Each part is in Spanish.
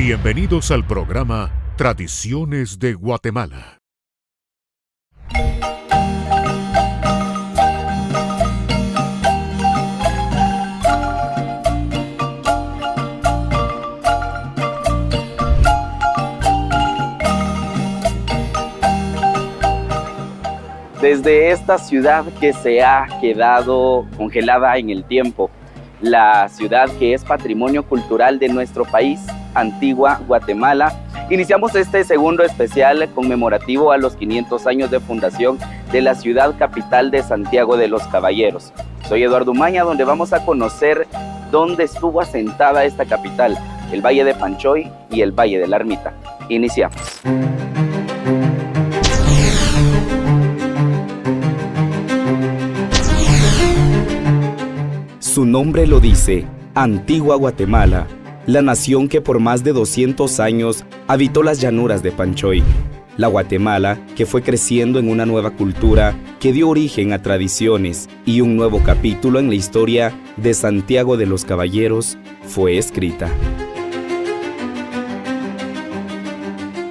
Bienvenidos al programa Tradiciones de Guatemala. Desde esta ciudad que se ha quedado congelada en el tiempo, la ciudad que es patrimonio cultural de nuestro país, Antigua Guatemala, iniciamos este segundo especial conmemorativo a los 500 años de fundación de la ciudad capital de Santiago de los Caballeros. Soy Eduardo Umaña, donde vamos a conocer dónde estuvo asentada esta capital, el Valle de Panchoy y el Valle de la Ermita. Iniciamos. Su nombre lo dice, Antigua Guatemala, la nación que por más de 200 años habitó las llanuras de Panchoy. La Guatemala que fue creciendo en una nueva cultura que dio origen a tradiciones y un nuevo capítulo en la historia de Santiago de los Caballeros fue escrita.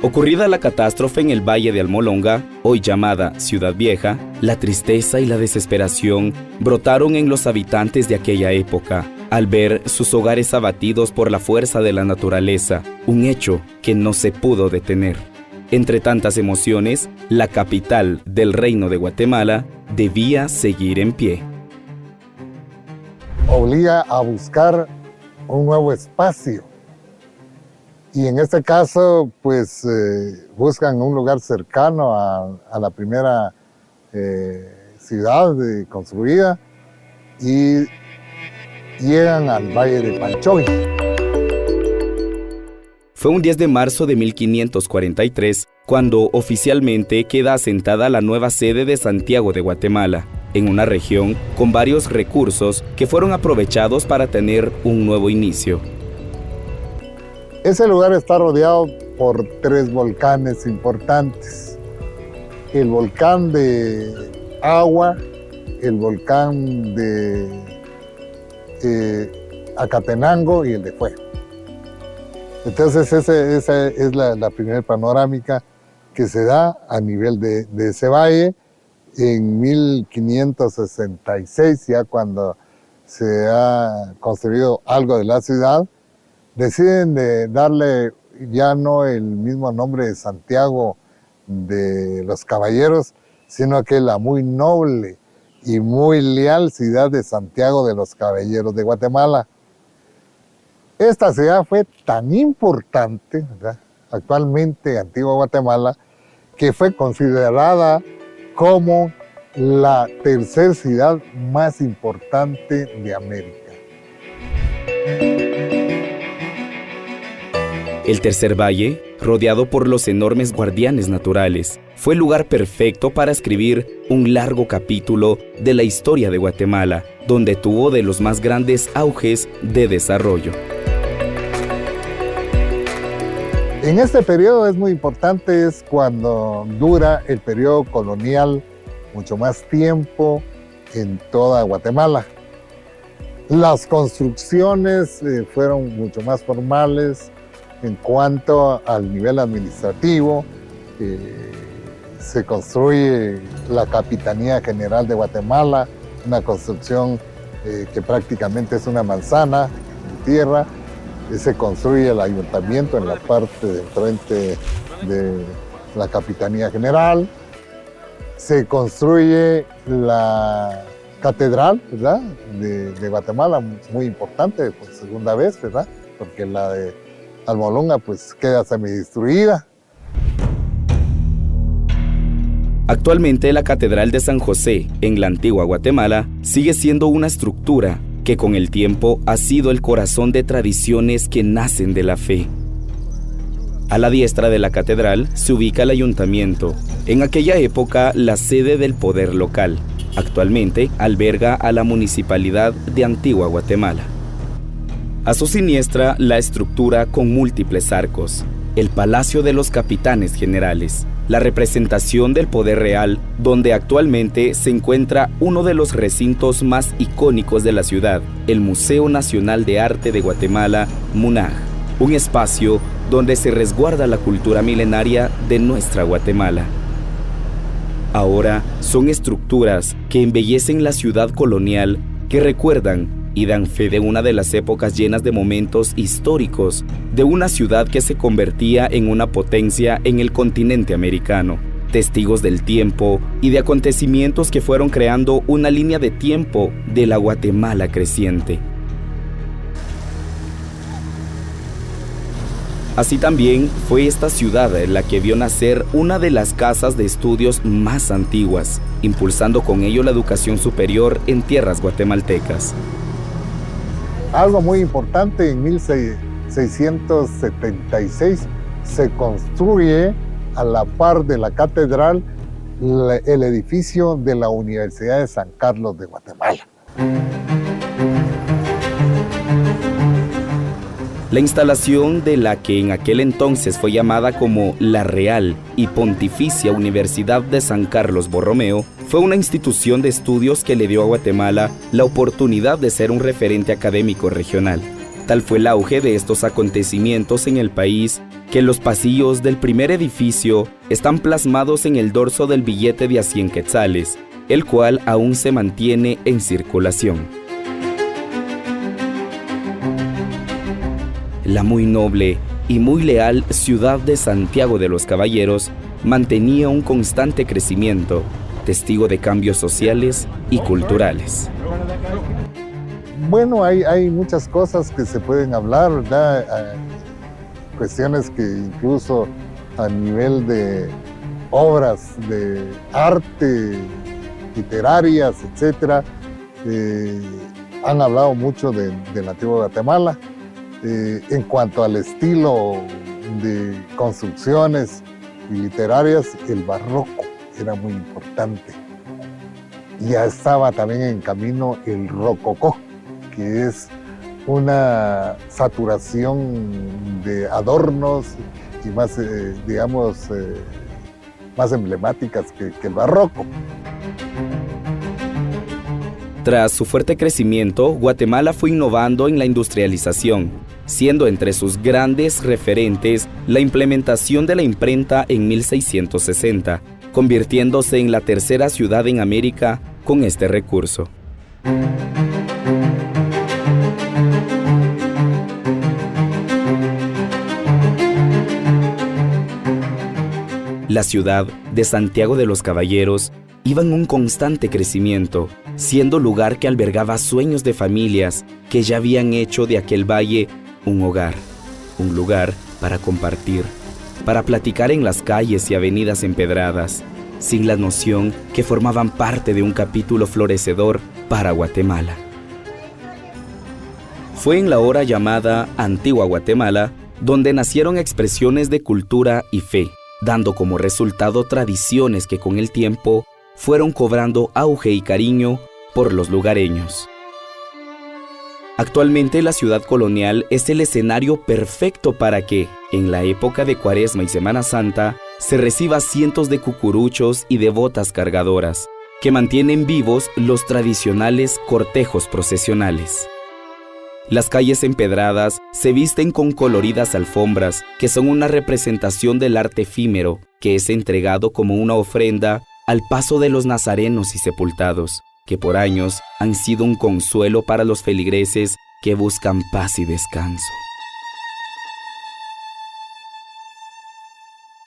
Ocurrida la catástrofe en el Valle de Almolonga, hoy llamada Ciudad Vieja, la tristeza y la desesperación brotaron en los habitantes de aquella época, al ver sus hogares abatidos por la fuerza de la naturaleza, un hecho que no se pudo detener. Entre tantas emociones, la capital del Reino de Guatemala debía seguir en pie. Obliga a buscar un nuevo espacio. Y en este caso, pues buscan un lugar cercano a la primera ciudad construida y llegan al Valle de Panchoy. Fue un 10 de marzo de 1543 cuando oficialmente queda asentada la nueva sede de Santiago de Guatemala, en una región con varios recursos que fueron aprovechados para tener un nuevo inicio. Ese lugar está rodeado por 3 volcanes importantes. El volcán de Agua, el volcán de Acatenango y el de Fuego. Entonces esa es la primera panorámica que se da a nivel de ese valle. En 1566, ya cuando se ha construido algo de la ciudad, deciden de darle ya no el mismo nombre de Santiago de los Caballeros, sino que la muy noble y muy leal ciudad de Santiago de los Caballeros de Guatemala. Esta ciudad fue tan importante, ¿verdad?, actualmente Antigua Guatemala, que fue considerada como la tercera ciudad más importante de América. El tercer valle, rodeado por los enormes guardianes naturales, fue el lugar perfecto para escribir un largo capítulo de la historia de Guatemala, donde tuvo de los más grandes auges de desarrollo. En este periodo es muy importante, es cuando dura el periodo colonial, mucho más tiempo en toda Guatemala. Las construcciones fueron mucho más formales. En cuanto al nivel administrativo, se construye la Capitanía General de Guatemala, una construcción que prácticamente es una manzana de tierra. Se construye el ayuntamiento en la parte del frente de la Capitanía General. Se construye la catedral, ¿verdad?, de Guatemala, muy importante por segunda vez, ¿verdad?, porque la de Almolonga pues queda semidestruida. Actualmente la Catedral de San José, en la Antigua Guatemala, sigue siendo una estructura que con el tiempo ha sido el corazón de tradiciones que nacen de la fe. A la diestra de la catedral se ubica el ayuntamiento, en aquella época la sede del poder local. Actualmente alberga a la Municipalidad de Antigua Guatemala. A su siniestra, la estructura con múltiples arcos, el Palacio de los Capitanes Generales, la representación del poder real, donde actualmente se encuentra uno de los recintos más icónicos de la ciudad, el Museo Nacional de Arte de Guatemala, MUNAG, un espacio donde se resguarda la cultura milenaria de nuestra Guatemala. Ahora son estructuras que embellecen la ciudad colonial, que recuerdan y dan fe de una de las épocas llenas de momentos históricos, de una ciudad que se convertía en una potencia en el continente americano, testigos del tiempo y de acontecimientos que fueron creando una línea de tiempo de la Guatemala creciente. Así también fue esta ciudad la que vio nacer una de las casas de estudios más antiguas, impulsando con ello la educación superior en tierras guatemaltecas. Algo muy importante, en 1676 se construye a la par de la catedral el edificio de la Universidad de San Carlos de Guatemala. La instalación de la que en aquel entonces fue llamada como la Real y Pontificia Universidad de San Carlos Borromeo fue una institución de estudios que le dio a Guatemala la oportunidad de ser un referente académico regional. Tal fue el auge de estos acontecimientos en el país que los pasillos del primer edificio están plasmados en el dorso del billete de a 100 quetzales, el cual aún se mantiene en circulación. La muy noble y muy leal ciudad de Santiago de los Caballeros mantenía un constante crecimiento, testigo de cambios sociales y culturales. Bueno, hay muchas cosas que se pueden hablar, ¿verdad? Cuestiones que incluso a nivel de obras de arte, literarias, etcétera, han hablado mucho de la antigua Guatemala. En cuanto al estilo de construcciones y literarias, el barroco era muy importante. Ya estaba también en camino el rococó, que es una saturación de adornos y más, más emblemáticas que el barroco. Tras su fuerte crecimiento, Guatemala fue innovando en la industrialización, siendo entre sus grandes referentes la implementación de la imprenta en 1660, convirtiéndose en la tercera ciudad en América con este recurso. La ciudad de Santiago de los Caballeros iba en un constante crecimiento, siendo lugar que albergaba sueños de familias que ya habían hecho de aquel valle un hogar, un lugar para compartir, para platicar en las calles y avenidas empedradas, sin la noción que formaban parte de un capítulo florecedor para Guatemala. Fue en la hora llamada Antigua Guatemala donde nacieron expresiones de cultura y fe, dando como resultado tradiciones que con el tiempo fueron cobrando auge y cariño por los lugareños. Actualmente la ciudad colonial es el escenario perfecto para que, en la época de Cuaresma y Semana Santa, se reciba cientos de cucuruchos y devotas cargadoras, que mantienen vivos los tradicionales cortejos procesionales. Las calles empedradas se visten con coloridas alfombras, que son una representación del arte efímero, que es entregado como una ofrenda al paso de los nazarenos y sepultados, que por años han sido un consuelo para los feligreses que buscan paz y descanso.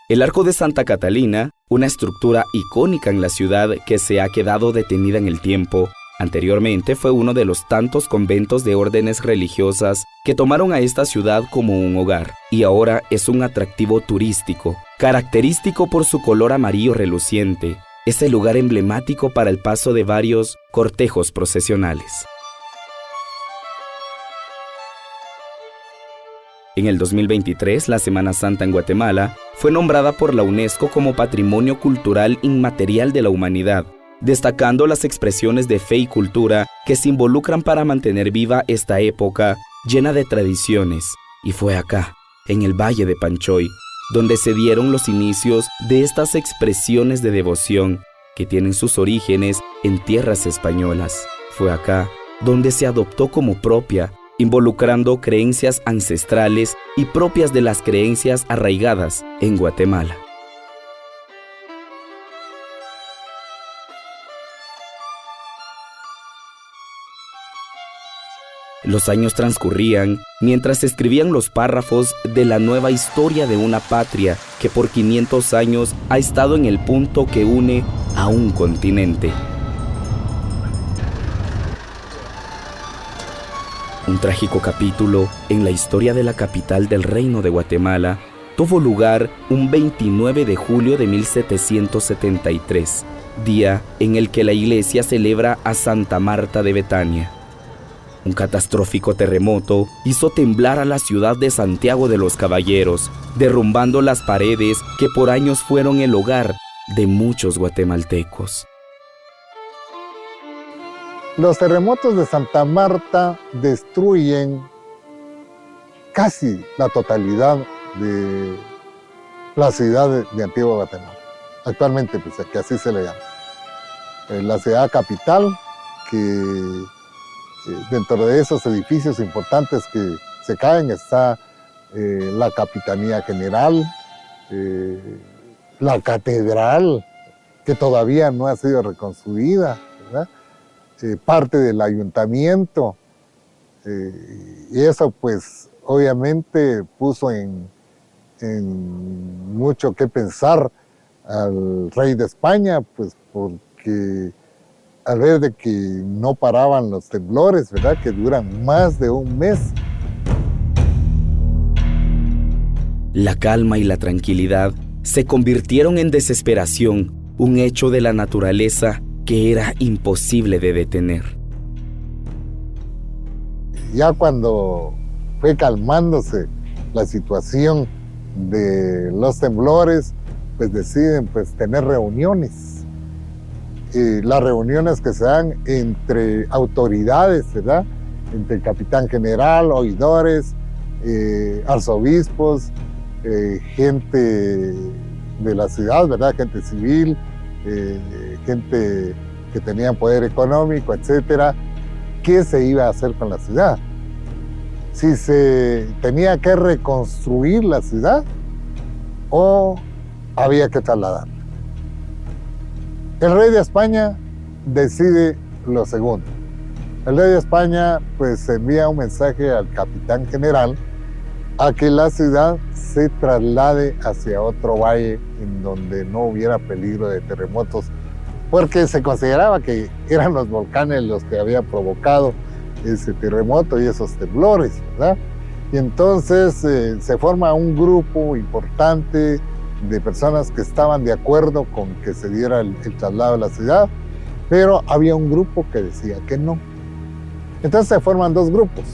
El Arco de Santa Catalina, una estructura icónica en la ciudad que se ha quedado detenida en el tiempo, anteriormente fue uno de los tantos conventos de órdenes religiosas que tomaron a esta ciudad como un hogar, y ahora es un atractivo turístico, característico por su color amarillo reluciente. Es el lugar emblemático para el paso de varios cortejos procesionales. En el 2023, la Semana Santa en Guatemala fue nombrada por la UNESCO como Patrimonio Cultural Inmaterial de la Humanidad, destacando las expresiones de fe y cultura que se involucran para mantener viva esta época llena de tradiciones. Y fue acá, en el Valle de Panchoy, donde se dieron los inicios de estas expresiones de devoción que tienen sus orígenes en tierras españolas. Fue acá donde se adoptó como propia involucrando creencias ancestrales y propias de las creencias arraigadas en Guatemala. Los años transcurrían mientras se escribían los párrafos de la nueva historia de una patria que por 500 años ha estado en el punto que une a un continente. Un trágico capítulo en la historia de la capital del Reino de Guatemala tuvo lugar un 29 de julio de 1773, día en el que la iglesia celebra a Santa Marta de Betania. Un catastrófico terremoto hizo temblar a la ciudad de Santiago de los Caballeros, derrumbando las paredes que por años fueron el hogar de muchos guatemaltecos. Los terremotos de Santa Marta destruyen casi la totalidad de la ciudad de Antigua Guatemala. Actualmente, pues, que así se le llama. La ciudad capital, que dentro de esos edificios importantes que se caen está la Capitanía General, la Catedral, que todavía no ha sido reconstruida, ¿verdad? Parte del ayuntamiento, y eso pues obviamente puso en mucho que pensar al rey de España, pues porque al ver de que no paraban los temblores, ¿verdad?, que duran más de un mes. La calma y la tranquilidad se convirtieron en desesperación, un hecho de la naturaleza que era imposible de detener. Ya cuando fue calmándose la situación de los temblores, pues deciden pues tener reuniones. Las reuniones que se dan entre autoridades, ¿verdad?, entre el capitán general, oidores, arzobispos, gente de la ciudad, ¿verdad?, gente civil, gente que tenía poder económico, etcétera. ¿Qué se iba a hacer con la ciudad? Si se tenía que reconstruir la ciudad o había que trasladarla. El rey de España decide lo segundo. El rey de España pues envía un mensaje al capitán general a que la ciudad se traslade hacia otro valle en donde no hubiera peligro de terremotos, porque se consideraba que eran los volcanes los que habían provocado ese terremoto y esos temblores, ¿verdad? Y entonces se forma un grupo importante de personas que estaban de acuerdo con que se diera el traslado de la ciudad, pero había un grupo que decía que no. Entonces se forman dos grupos: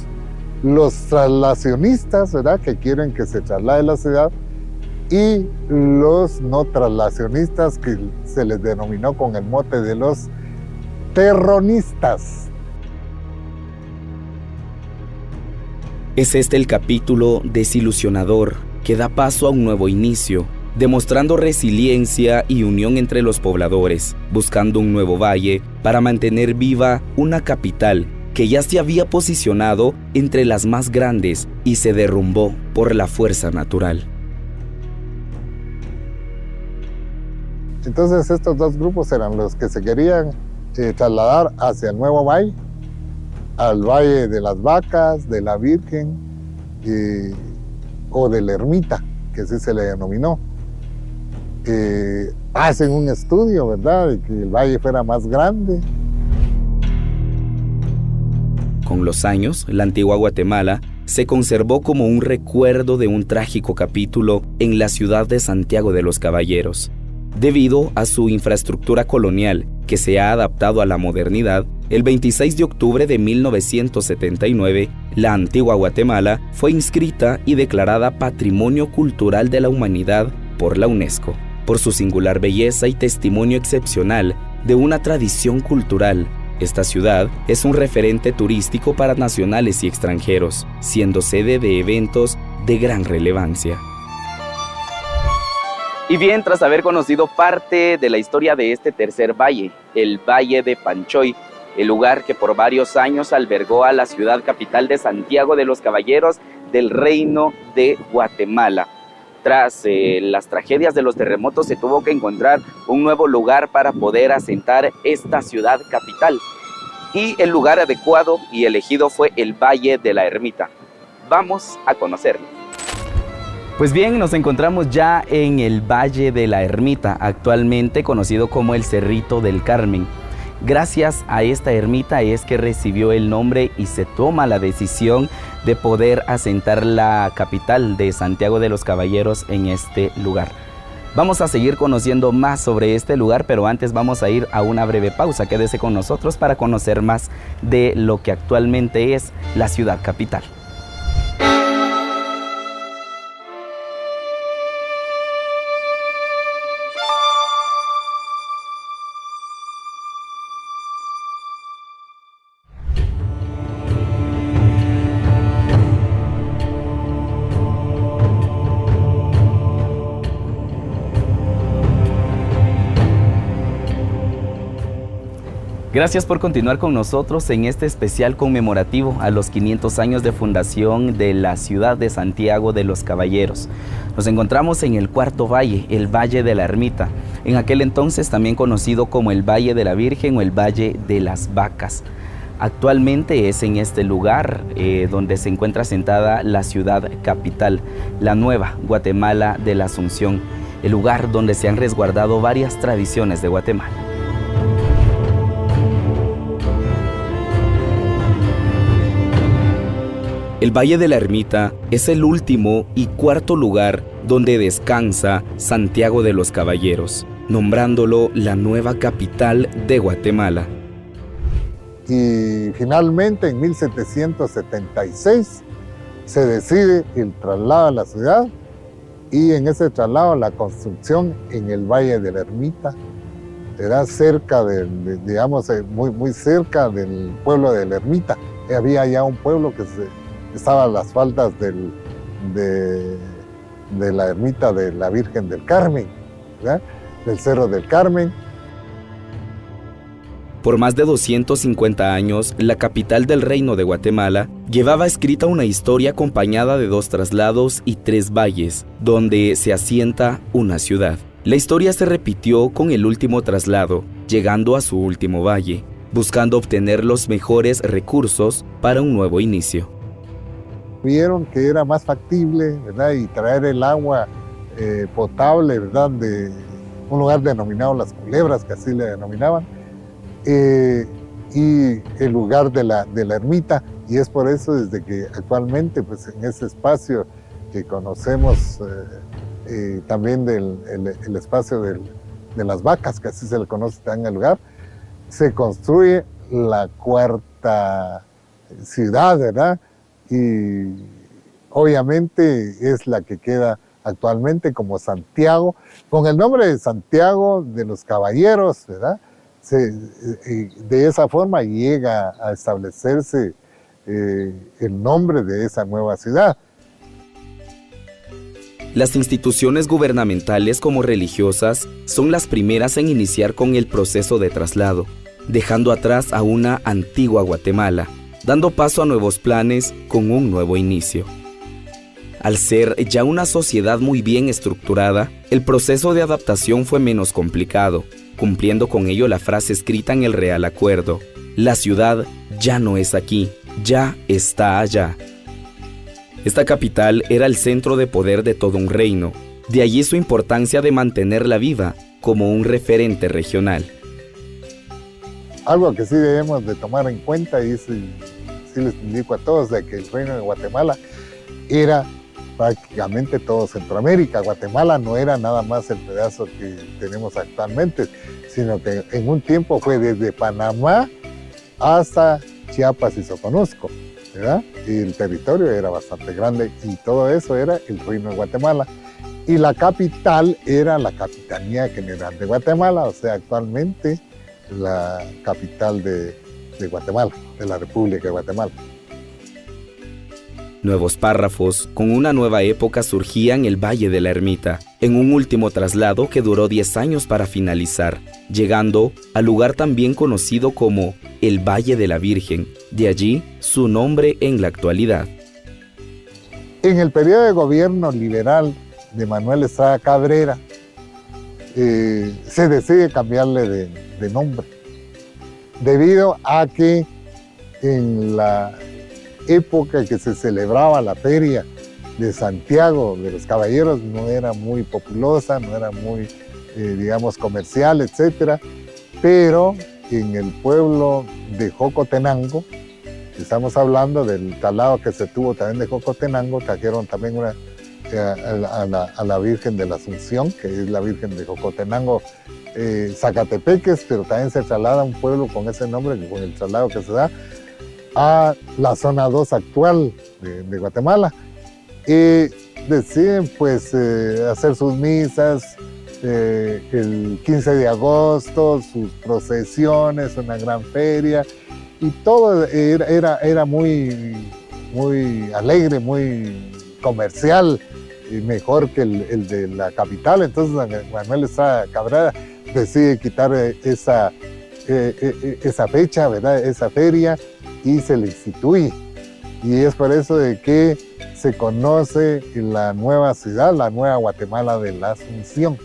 los traslacionistas, ¿verdad?, que quieren que se traslade la ciudad, y los no traslacionistas, que se les denominó con el mote de los terronistas. Es este el capítulo desilusionador que da paso a un nuevo inicio, demostrando resiliencia y unión entre los pobladores, buscando un nuevo valle para mantener viva una capital que ya se había posicionado entre las más grandes y se derrumbó por la fuerza natural. Entonces estos dos grupos eran los que se querían trasladar hacia el nuevo valle, al Valle de las Vacas, de la Virgen o de la Ermita, que así se le denominó. Hacen un estudio, ¿verdad?, de que el valle fuera más grande. Con los años, la antigua Guatemala se conservó como un recuerdo de un trágico capítulo en la ciudad de Santiago de los Caballeros. Debido a su infraestructura colonial, que se ha adaptado a la modernidad, el 26 de octubre de 1979, la antigua Guatemala fue inscrita y declarada Patrimonio Cultural de la Humanidad por la UNESCO, por su singular belleza y testimonio excepcional de una tradición cultural. Esta ciudad es un referente turístico para nacionales y extranjeros, siendo sede de eventos de gran relevancia. Y bien, tras haber conocido parte de la historia de este tercer valle, el Valle de Panchoy, el lugar que por varios años albergó a la ciudad capital de Santiago de los Caballeros del Reino de Guatemala. Tras las tragedias de los terremotos se tuvo que encontrar un nuevo lugar para poder asentar esta ciudad capital. Y el lugar adecuado y elegido fue el Valle de la Ermita. Vamos a conocerlo. Pues bien, nos encontramos ya en el Valle de la Ermita, actualmente conocido como el Cerrito del Carmen. Gracias a esta ermita es que recibió el nombre y se toma la decisión de poder asentar la capital de Santiago de los Caballeros en este lugar. Vamos a seguir conociendo más sobre este lugar, pero antes vamos a ir a una breve pausa. Quédese con nosotros para conocer más de lo que actualmente es la ciudad capital. Gracias por continuar con nosotros en este especial conmemorativo a los 500 años de fundación de la ciudad de Santiago de los Caballeros. Nos encontramos en el cuarto valle, el Valle de la Ermita, en aquel entonces también conocido como el Valle de la Virgen o el Valle de las Vacas. Actualmente es en este lugar donde se encuentra asentada la ciudad capital, la nueva Guatemala de la Asunción, el lugar donde se han resguardado varias tradiciones de Guatemala. El Valle de la Ermita es el último y cuarto lugar donde descansa Santiago de los Caballeros, nombrándolo la nueva capital de Guatemala. Y finalmente en 1776 se decide el traslado a la ciudad y en ese traslado la construcción en el Valle de la Ermita, era cerca muy cerca del pueblo de la Ermita. Había ya un pueblo que estaba a las faldas de la ermita de la Virgen del Carmen, ¿verdad? Del Cerro del Carmen. Por más de 250 años, la capital del Reino de Guatemala llevaba escrita una historia acompañada de 2 traslados y 3 valles, donde se asienta una ciudad. La historia se repitió con el último traslado, llegando a su último valle, buscando obtener los mejores recursos para un nuevo inicio. Vieron que era más factible, ¿verdad? Y traer el agua potable, ¿verdad? De un lugar denominado Las Culebras, que así le denominaban, y el lugar de la ermita. Y es por eso desde que actualmente, pues en ese espacio que conocemos también el espacio de las vacas, que así se le conoce en el lugar, se construye la cuarta ciudad, ¿verdad? Y obviamente es la que queda actualmente como Santiago, con el nombre de Santiago de los Caballeros, ¿verdad? De esa forma llega a establecerse el nombre de esa nueva ciudad. Las instituciones gubernamentales como religiosas son las primeras en iniciar con el proceso de traslado, dejando atrás a una antigua Guatemala, dando paso a nuevos planes con un nuevo inicio. Al ser ya una sociedad muy bien estructurada, el proceso de adaptación fue menos complicado, cumpliendo con ello la frase escrita en el Real Acuerdo: la ciudad ya no es aquí, ya está allá. Esta capital era el centro de poder de todo un reino, de allí su importancia de mantenerla viva como un referente regional. Algo que sí debemos de tomar en cuenta, y sí les indico a todos, de que el Reino de Guatemala era prácticamente todo Centroamérica. Guatemala no era nada más el pedazo que tenemos actualmente, sino que en un tiempo fue desde Panamá hasta Chiapas y Soconusco, ¿verdad? Y el territorio era bastante grande y todo eso era el Reino de Guatemala. Y la capital era la Capitanía General de Guatemala, o sea, actualmente la capital de Guatemala, de la República de Guatemala. Nuevos párrafos con una nueva época surgían en el Valle de la Ermita, en un último traslado que duró 10 años para finalizar, llegando al lugar también conocido como el Valle de la Virgen, de allí su nombre en la actualidad. En el periodo de gobierno liberal de Manuel Estrada Cabrera, se decide cambiarle de nombre, debido a que en la época que se celebraba la feria de Santiago de los Caballeros no era muy populosa, no era muy, digamos, comercial, etc. Pero en el pueblo de Jocotenango, estamos hablando del traslado que se tuvo también de Jocotenango, trajeron también a la Virgen de la Asunción, que es la Virgen de Jocotenango, Zacatepeques, pero también se traslada a un pueblo con ese nombre, con el traslado que se da a la zona 2 actual de Guatemala. Y deciden pues hacer sus misas el 15 de agosto, sus procesiones, una gran feria, y todo era muy alegre, muy comercial, y mejor que el de la capital. Entonces Manuel Estrada Cabrera decide quitar esa fecha, ¿verdad? Esa feria, y se le instituye. Y es por eso de que se conoce la nueva ciudad, la nueva Guatemala de la Asunción.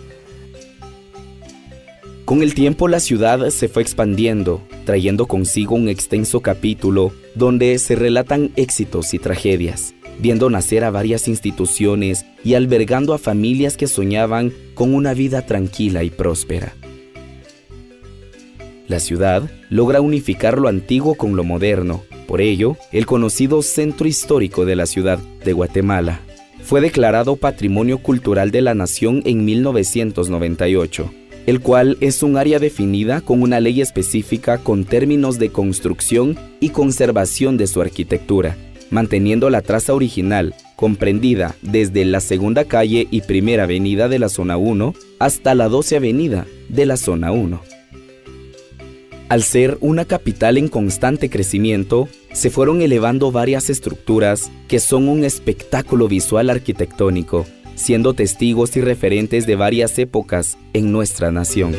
Con el tiempo la ciudad se fue expandiendo, trayendo consigo un extenso capítulo donde se relatan éxitos y tragedias, viendo nacer a varias instituciones y albergando a familias que soñaban con una vida tranquila y próspera. La ciudad logra unificar lo antiguo con lo moderno. Por ello, el conocido Centro Histórico de la Ciudad de Guatemala fue declarado Patrimonio Cultural de la Nación en 1998, el cual es un área definida con una ley específica con términos de construcción y conservación de su arquitectura, manteniendo la traza original, comprendida desde la Segunda Calle y Primera Avenida de la Zona 1 hasta la 12 Avenida de la Zona 1. Al ser una capital en constante crecimiento, se fueron elevando varias estructuras que son un espectáculo visual arquitectónico, siendo testigos y referentes de varias épocas en nuestra nación.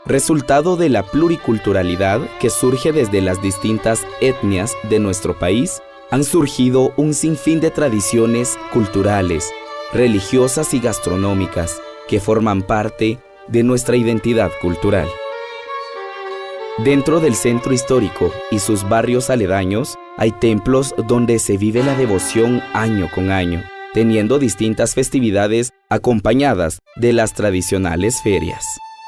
Resultado de la pluriculturalidad que surge desde las distintas etnias de nuestro país, han surgido un sinfín de tradiciones culturales, religiosas y gastronómicas que forman parte de nuestra identidad cultural. Dentro del centro histórico y sus barrios aledaños, hay templos donde se vive la devoción año con año, teniendo distintas festividades acompañadas de las tradicionales ferias.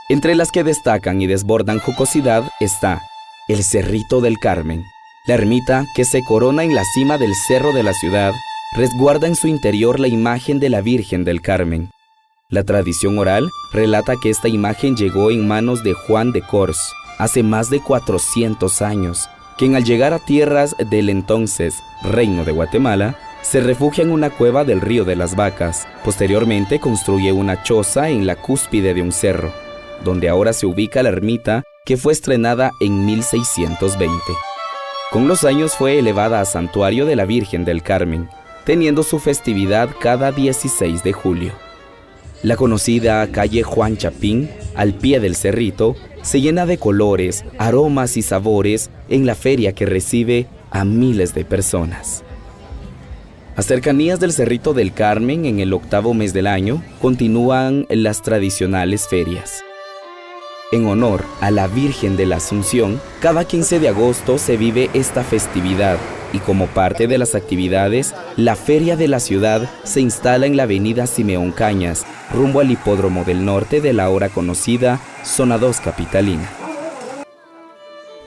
Entre las que destacan y desbordan jocosidad está el Cerrito del Carmen. La ermita, que se corona en la cima del cerro de la ciudad, resguarda en su interior la imagen de la Virgen del Carmen. La tradición oral relata que esta imagen llegó en manos de Juan de Cors hace más de 400 años, quien al llegar a tierras del entonces Reino de Guatemala, se refugia en una cueva del Río de las Vacas. Posteriormente construye una choza en la cúspide de un cerro, donde ahora se ubica la ermita, que fue estrenada en 1620. Con los años fue elevada a santuario de la Virgen del Carmen, teniendo su festividad cada 16 de julio. La conocida calle Juan Chapín, al pie del cerrito, se llena de colores, aromas y sabores en la feria que recibe a miles de personas. A cercanías del Cerrito del Carmen, en el 8º mes del año, continúan las tradicionales ferias. En honor a la Virgen de la Asunción, cada 15 de agosto se vive esta festividad y como parte de las actividades, la Feria de la Ciudad se instala en la avenida Simeón Cañas, rumbo al Hipódromo del Norte de la ahora conocida Zona 2 Capitalina.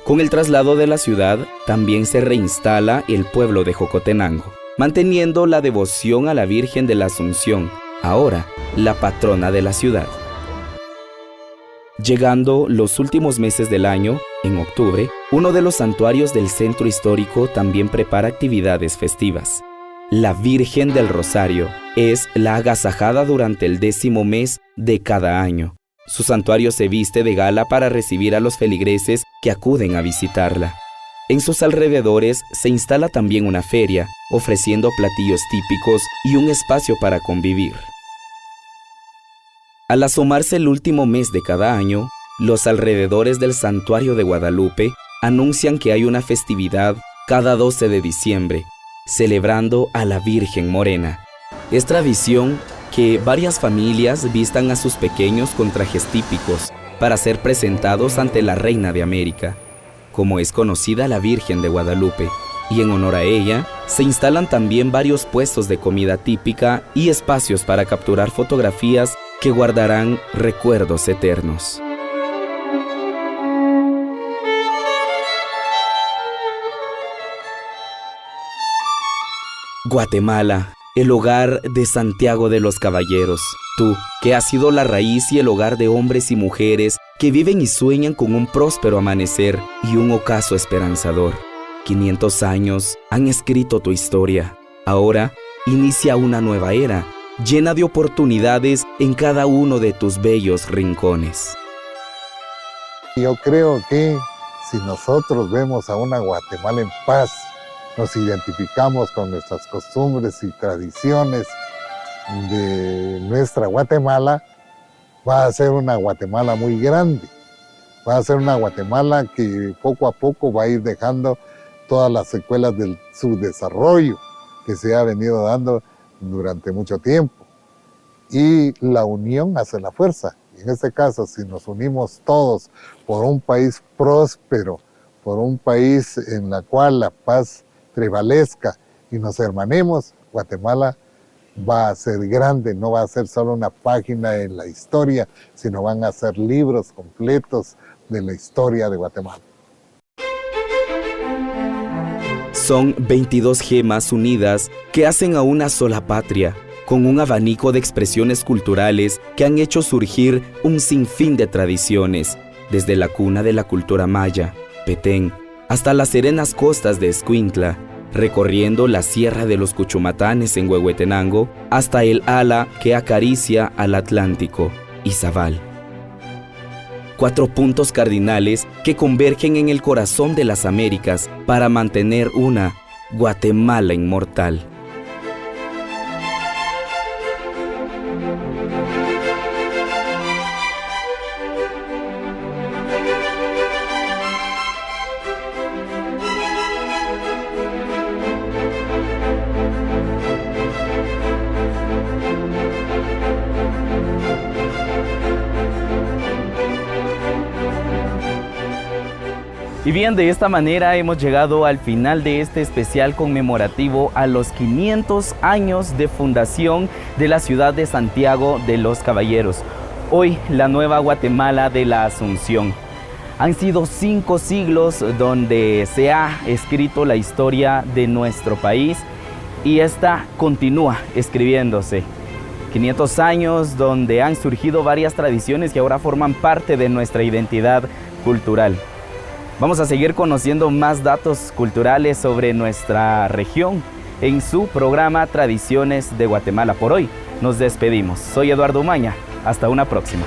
Con el traslado de la ciudad, también se reinstala el pueblo de Jocotenango, manteniendo la devoción a la Virgen de la Asunción, ahora la patrona de la ciudad. Llegando los últimos meses del año, en octubre, uno de los santuarios del centro histórico también prepara actividades festivas. La Virgen del Rosario es la agasajada durante el 10º mes de cada año. Su santuario se viste de gala para recibir a los feligreses que acuden a visitarla. En sus alrededores se instala también una feria, ofreciendo platillos típicos y un espacio para convivir. Al asomarse el último mes de cada año, los alrededores del Santuario de Guadalupe anuncian que hay una festividad cada 12 de diciembre, celebrando a la Virgen Morena. Es tradición que varias familias vistan a sus pequeños con trajes típicos para ser presentados ante la Reina de América, como es conocida la Virgen de Guadalupe, y en honor a ella se instalan también varios puestos de comida típica y espacios para capturar fotografías que guardarán recuerdos eternos. Guatemala, el hogar de Santiago de los Caballeros. Tú, que has sido la raíz y el hogar de hombres y mujeres que viven y sueñan con un próspero amanecer y un ocaso esperanzador. 500 años han escrito tu historia. Ahora inicia una nueva era, llena de oportunidades en cada uno de tus bellos rincones. Yo creo que si nosotros vemos a una Guatemala en paz, nos identificamos con nuestras costumbres y tradiciones de nuestra Guatemala, va a ser una Guatemala muy grande. Va a ser una Guatemala que poco a poco va a ir dejando todas las secuelas de su desarrollo que se ha venido dando durante mucho tiempo. Y la unión hace la fuerza. En este caso, si nos unimos todos por un país próspero, por un país en la cual la paz prevalezca y nos hermanemos, Guatemala va a ser grande, no va a ser solo una página en la historia, sino van a ser libros completos de la historia de Guatemala. Son 22 gemas unidas que hacen a una sola patria, con un abanico de expresiones culturales que han hecho surgir un sinfín de tradiciones, desde la cuna de la cultura maya, Petén, hasta las serenas costas de Escuintla, recorriendo la Sierra de los Cuchumatanes en Huehuetenango, hasta el ala que acaricia al Atlántico, Izabal. 4 puntos cardinales que convergen en el corazón de las Américas para mantener una Guatemala inmortal. Y bien, de esta manera hemos llegado al final de este especial conmemorativo a los 500 años de fundación de la ciudad de Santiago de los Caballeros. Hoy, la nueva Guatemala de la Asunción. Han sido 5 siglos donde se ha escrito la historia de nuestro país y esta continúa escribiéndose. 500 años donde han surgido varias tradiciones que ahora forman parte de nuestra identidad cultural. Vamos a seguir conociendo más datos culturales sobre nuestra región en su programa Tradiciones de Guatemala. Por hoy nos despedimos. Soy Eduardo Umaña. Hasta una próxima.